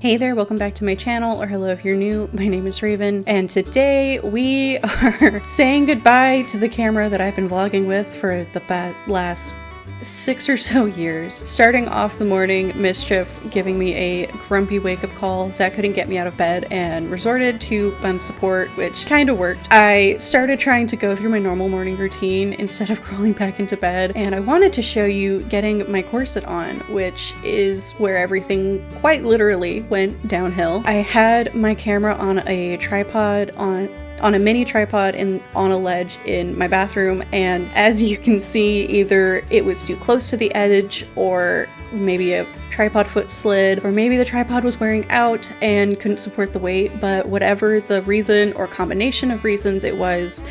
Hey there, welcome back to my channel, or hello if you're new. My name is Raven, and today we are saying goodbye to the camera that I've been vlogging with for the last 6 or so years. Starting off the morning, Mischief giving me a grumpy wake-up call. Zach couldn't get me out of bed and resorted to bun support, which kind of worked. I started trying to go through my normal morning routine instead of crawling back into bed, and I wanted to show you getting my corset on, which is where everything quite literally went downhill. I had my camera on a tripod on a mini tripod on a ledge in my bathroom, and as you can see, either it was too close to the edge, or maybe a tripod foot slid, or maybe the tripod was wearing out and couldn't support the weight. But whatever the reason or combination of reasons it was,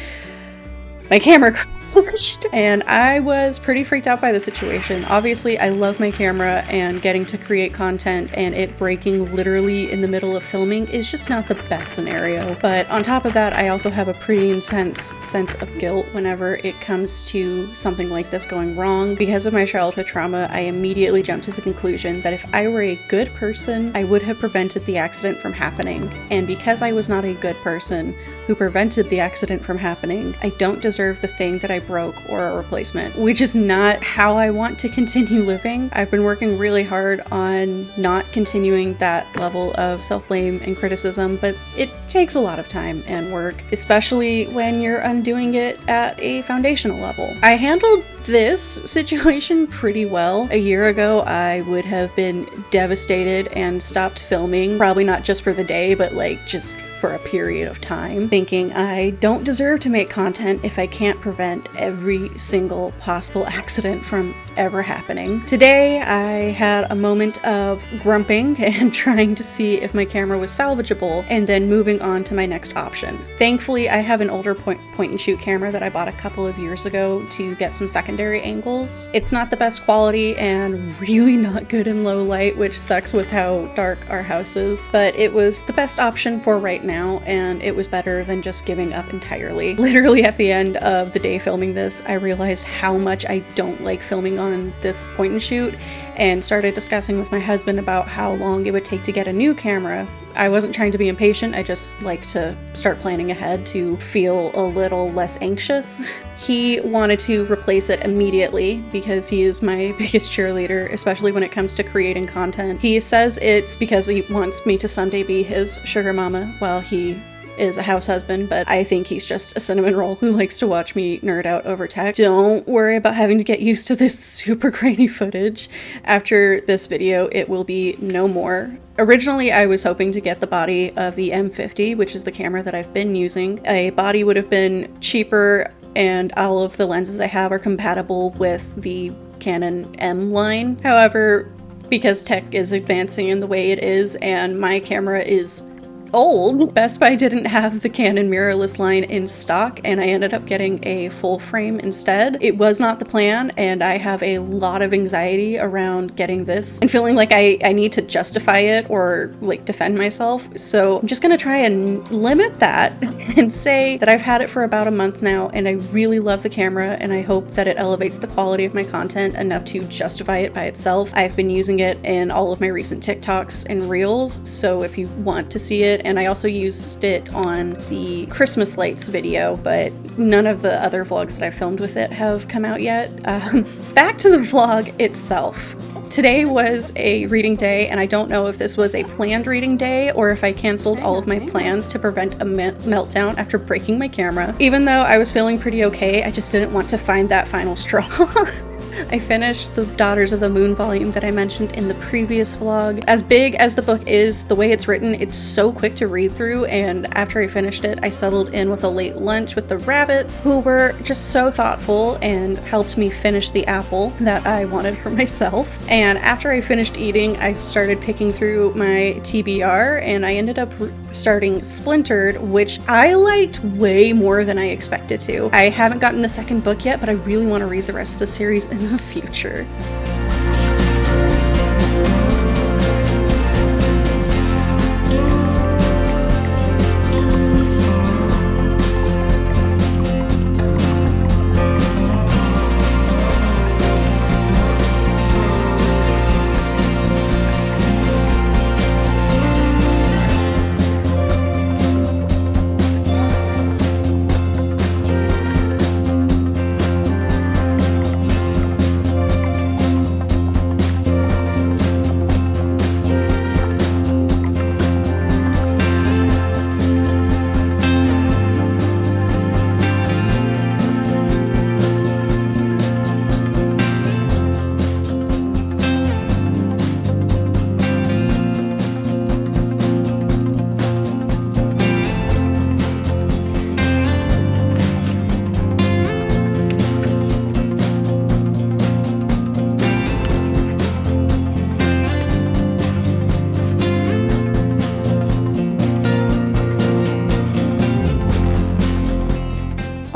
my camera crashed, and I was pretty freaked out by the situation. Obviously, I love my camera, and getting to create content and it breaking literally in the middle of filming is just not the best scenario. But on top of that, I also have a pretty intense sense of guilt whenever it comes to something like this going wrong. Because of my childhood trauma, I immediately jumped to the conclusion that if I were a good person, I would have prevented the accident from happening. And because I was not a good person who prevented the accident from happening, I don't deserve the thing that I broke or a replacement, which is not how I want to continue living. I've been working really hard on not continuing that level of self-blame and criticism, but it takes a lot of time and work, especially when you're undoing it at a foundational level. I handled this situation pretty well. A year ago, I would have been devastated and stopped filming, probably not just for the day, but like just for a period of time, thinking I don't deserve to make content if I can't prevent every single possible accident from ever happening. Today, I had a moment of grumping and trying to see if my camera was salvageable, and then moving on to my next option. Thankfully, I have an older point and shoot camera that I bought a couple of years ago to get some secondary angles. It's not the best quality and really not good in low light, which sucks with how dark our house is, but it was the best option for right now, and it was better than just giving up entirely. Literally at the end of the day filming this, I realized how much I don't like filming on this point and shoot, and started discussing with my husband about how long it would take to get a new camera. I wasn't trying to be impatient, I just like to start planning ahead to feel a little less anxious. He wanted to replace it immediately because he is my biggest cheerleader, especially when it comes to creating content. He says it's because he wants me to someday be his sugar mama while he is a house husband, but I think he's just a cinnamon roll who likes to watch me nerd out over tech. Don't worry about having to get used to this super grainy footage. After this video, it will be no more. Originally, I was hoping to get the body of the M50, which is the camera that I've been using. A body would have been cheaper, and all of the lenses I have are compatible with the Canon M line. However, because tech is advancing in the way it is, and my camera is old, Best Buy didn't have the Canon mirrorless line in stock, and I ended up getting a full frame instead. It was not the plan, and I have a lot of anxiety around getting this and feeling like I need to justify it or like defend myself. So I'm just gonna try and limit that and say that I've had it for about a month now, and I really love the camera, and I hope that it elevates the quality of my content enough to justify it by itself. I've been using it in all of my recent TikToks and Reels, so if you want to see it, and I also used it on the Christmas lights video, but none of the other vlogs that I filmed with it have come out yet. Back to the vlog itself. Today was a reading day, and I don't know if this was a planned reading day or if I canceled all of my plans to prevent a meltdown after breaking my camera. Even though I was feeling pretty okay, I just didn't want to find that final straw. I finished the Daughters of the Moon volume that I mentioned in the previous vlog. As big as the book is, the way it's written, it's so quick to read through, and after I finished it, I settled in with a late lunch with the rabbits, who were just so thoughtful and helped me finish the apple that I wanted for myself. And after I finished eating, I started picking through my TBR, and I ended up starting Splintered, which I liked way more than I expected to. I haven't gotten the second book yet, but I really want to read the rest of the series in the future.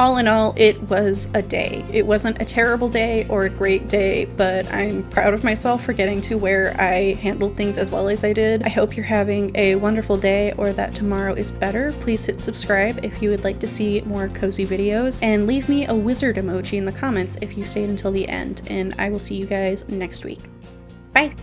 all in all, it was a day. It wasn't a terrible day or a great day, but I'm proud of myself for getting to where I handled things as well as I did. I hope you're having a wonderful day or that tomorrow is better. Please hit subscribe if you would like to see more cozy videos, and leave me a wizard emoji in the comments if you stayed until the end, and I will see you guys next week. Bye!